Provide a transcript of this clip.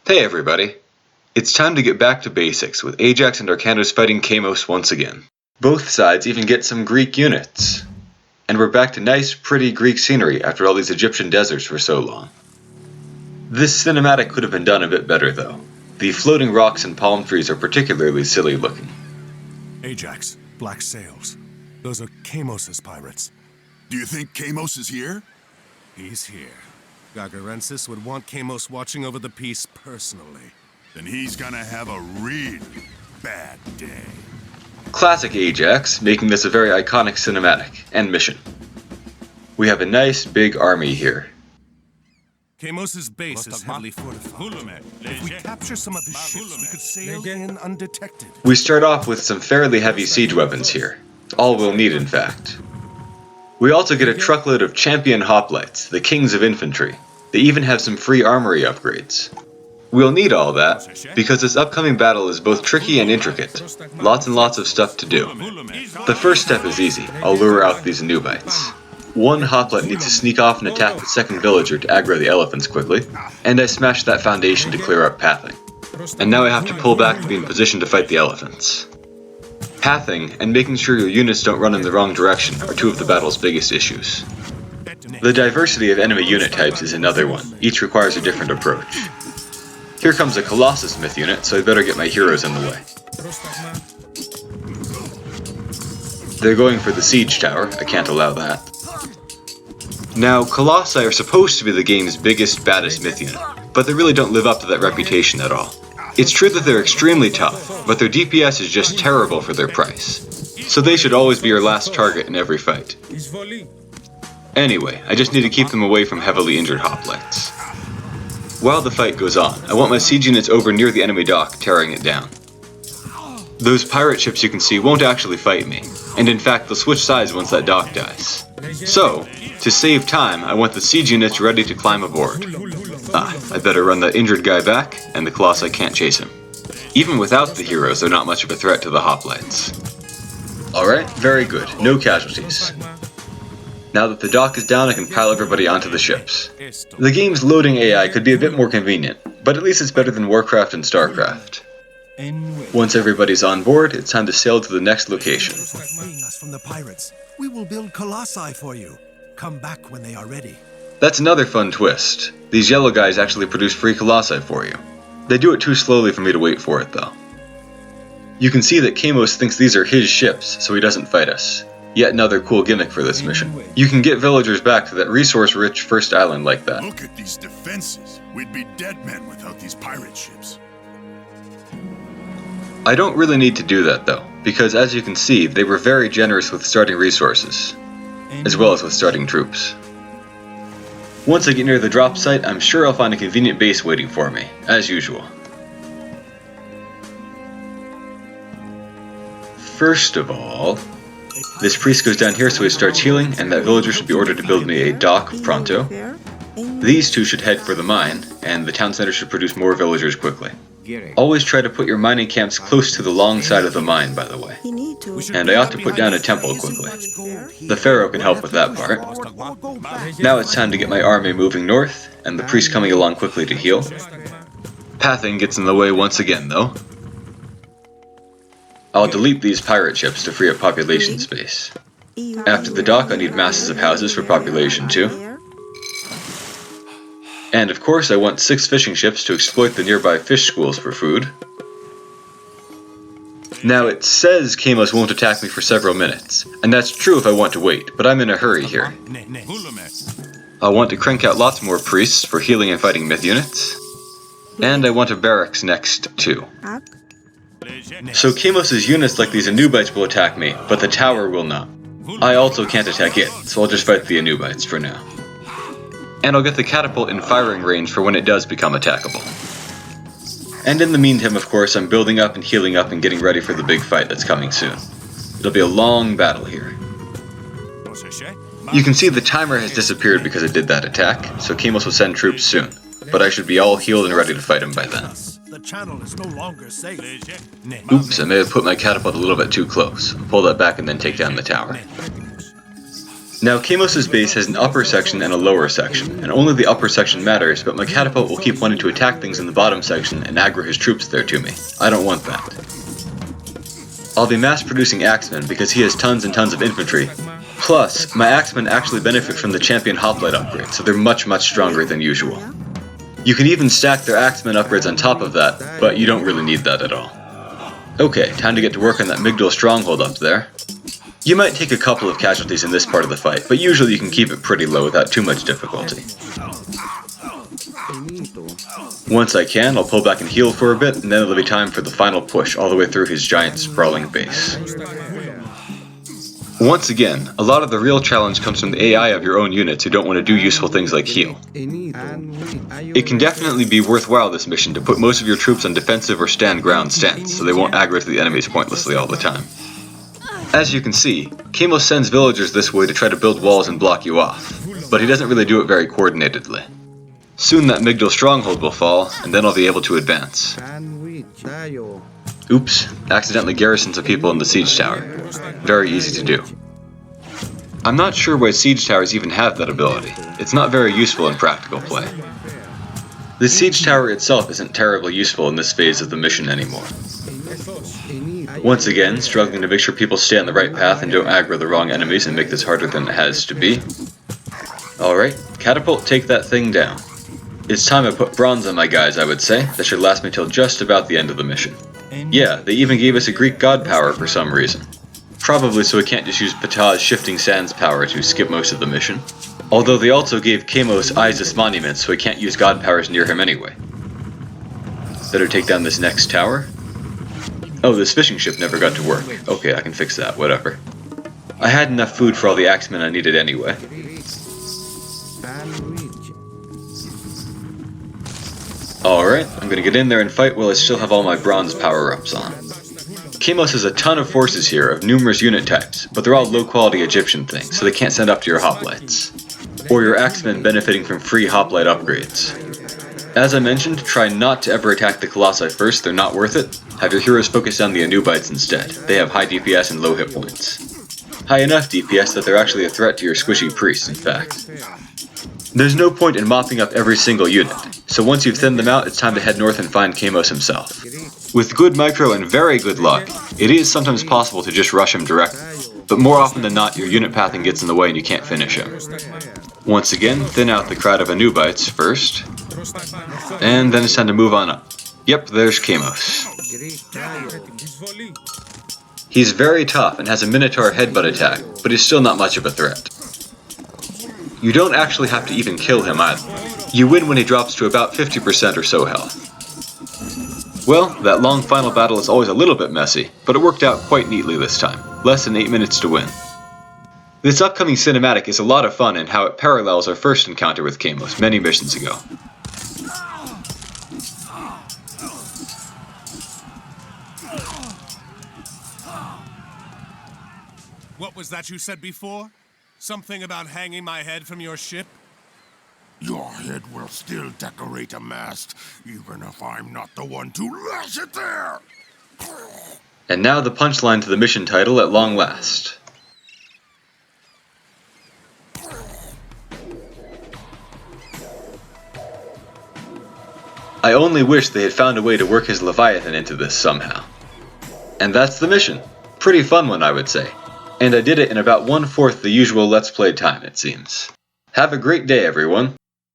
Hey everybody! It's time to get back to basics with Ajax and Arcanos fighting Kamos once again. Both sides even get some Greek units. And we're back to nice, pretty Greek scenery after all these Egyptian deserts for so long. This cinematic could have been done a bit better though. The floating rocks and palm trees are particularly silly looking. Ajax, black sails. Those are Kamos' pirates. Do you think Kamos is here? He's here. Gargarensis would want Kamos watching over the peace personally. Then he's gonna have a really bad day. Classic Ajax, making this a very iconic cinematic and mission. We have a nice big army here. Kamos' base is heavily fortified. If we capture some of his ships, we could sail in undetected. We start off with some fairly heavy siege weapons here. All we'll need, in fact. We also get a truckload of champion hoplites, the kings of infantry. They even have some free armory upgrades. We'll need all that, because this upcoming battle is both tricky and intricate. Lots and lots of stuff to do. The first step is easy. I'll lure out these Anubites. One hoplite needs to sneak off and attack the second villager to aggro the elephants quickly, and I smashed that foundation to clear up pathing. And now I have to pull back to be in position to fight the elephants. Pathing and making sure your units don't run in the wrong direction are two of the battle's biggest issues. The diversity of enemy unit types is another one. Each requires a different approach. Here comes a Colossus myth unit, so I better get my heroes in the way. They're going for the siege tower, I can't allow that. Now, Colossi are supposed to be the game's biggest, baddest myth unit, but they really don't live up to that reputation at all. It's true that they're extremely tough, but their DPS is just terrible for their price. So they should always be your last target in every fight. Anyway, I just need to keep them away from heavily injured hoplites. While the fight goes on, I want my siege units over near the enemy dock, tearing it down. Those pirate ships you can see won't actually fight me, and in fact they'll switch sides once that dock dies. So, to save time, I want the siege units ready to climb aboard. I better run that injured guy back, and the Colossi can't chase him. Even without the heroes, they're not much of a threat to the hoplites. Alright, very good. No casualties. Now that the dock is down, I can pile everybody onto the ships. The game's loading AI could be a bit more convenient, but at least it's better than Warcraft and Starcraft. Once everybody's on board, it's time to sail to the next location. Freeing us from the pirates. We will build colossi for you. Come back when they are ready. That's another fun twist. These yellow guys actually produce free colossi for you. They do it too slowly for me to wait for it, though. You can see that Kamos thinks these are his ships, so he doesn't fight us. Yet another cool gimmick for this mission. You can get villagers back to that resource-rich first island like that. Look at these defenses. We'd be dead men without these pirate ships. I don't really need to do that though, because as you can see, they were very generous with starting resources, as well as with starting troops. Once I get near the drop site, I'm sure I'll find a convenient base waiting for me, as usual. First of all, this priest goes down here so he starts healing, and that villager should be ordered to build me a dock pronto. These two should head for the mine, and the town center should produce more villagers quickly. Always try to put your mining camps close to the long side of the mine, by the way. And I ought to put down a temple quickly. The pharaoh can help with that part. Now it's time to get my army moving north, and the priest coming along quickly to heal. Pathing gets in the way once again, though. I'll delete these pirate ships to free up population space. After the dock, I need masses of houses for population too. And of course, I want 6 fishing ships to exploit the nearby fish schools for food. Now, it says Kamos won't attack me for several minutes, and that's true if I want to wait, but I'm in a hurry here. I want to crank out lots more priests for healing and fighting myth units, and I want a barracks next, too. So Kamos' units like these Anubites will attack me, but the tower will not. I also can't attack it, so I'll just fight the Anubites for now. And I'll get the catapult in firing range for when it does become attackable. And in the meantime, of course, I'm building up and healing up and getting ready for the big fight that's coming soon. It'll be a long battle here. You can see the timer has disappeared because it did that attack, so Kamos will send troops soon. But I should be all healed and ready to fight him by then. The channel is no longer safe. Oops, I may have put my catapult a little bit too close. I'll pull that back and then take down the tower. Now, Kamos' base has an upper section and a lower section, and only the upper section matters, but my catapult will keep wanting to attack things in the bottom section and aggro his troops there to me. I don't want that. I'll be mass-producing axemen because he has tons and tons of infantry. Plus, my axemen actually benefit from the champion hoplite upgrade, so they're much stronger than usual. You can even stack their axemen upgrades on top of that, but you don't really need that at all. Okay, time to get to work on that Migdal stronghold up there. You might take a couple of casualties in this part of the fight, but usually you can keep it pretty low without too much difficulty. Once I can, I'll pull back and heal for a bit, and then it'll be time for the final push all the way through his giant sprawling base. Once again, a lot of the real challenge comes from the AI of your own units who don't want to do useful things like heal. It can definitely be worthwhile this mission to put most of your troops on defensive or stand ground stance, so they won't aggro to the enemies pointlessly all the time. As you can see, Kamos sends villagers this way to try to build walls and block you off, but he doesn't really do it very coordinatedly. Soon that Migdal stronghold will fall, and then I'll be able to advance. Oops, accidentally garrisoned some people in the siege tower. Very easy to do. I'm not sure why siege towers even have that ability. It's not very useful in practical play. The siege tower itself isn't terribly useful in this phase of the mission anymore. Once again, struggling to make sure people stay on the right path and don't aggro the wrong enemies and make this harder than it has to be. Alright, catapult, take that thing down. It's time I put bronze on my guys, I would say. That should last me till just about the end of the mission. Yeah, they even gave us a Greek god power for some reason. Probably so we can't just use Ptah's Shifting Sands power to skip most of the mission. Although they also gave Kamos Isis Monument, so we can't use god powers near him anyway. Better take down this next tower. Oh, this fishing ship never got to work. Okay, I can fix that, whatever. I had enough food for all the axemen I needed anyway. Alright, I'm gonna get in there and fight while I still have all my bronze power-ups on. Kamos has a ton of forces here of numerous unit types, but they're all low-quality Egyptian things, so they can't send up to your hoplites. Or your axemen benefiting from free hoplite upgrades. As I mentioned, try not to ever attack the Colossi first, they're not worth it. Have your heroes focus on the Anubites instead. They have high DPS and low hit points. High enough DPS that they're actually a threat to your squishy priests, in fact. There's no point in mopping up every single unit, so once you've thinned them out, it's time to head north and find Kamos himself. With good micro and very good luck, it is sometimes possible to just rush him directly, but more often than not, your unit pathing gets in the way and you can't finish him. Once again, thin out the crowd of Anubites first, and then it's time to move on up. Yep, there's Kamos. He's very tough and has a Minotaur headbutt attack, but he's still not much of a threat. You don't actually have to even kill him either. You win when he drops to about 50% or so health. Well, that long final battle is always a little bit messy, but it worked out quite neatly this time. Less than 8 minutes to win. This upcoming cinematic is a lot of fun in how it parallels our first encounter with Kamos many missions ago. What was that you said before? Something about hanging my head from your ship? Your head will still decorate a mast, even if I'm not the one to lash it there! And now the punchline to the mission title at long last. I only wish they had found a way to work his Leviathan into this somehow. And that's the mission. Pretty fun one, I would say. And I did it in about 1/4 the usual Let's Play time, it seems. Have a great day, everyone.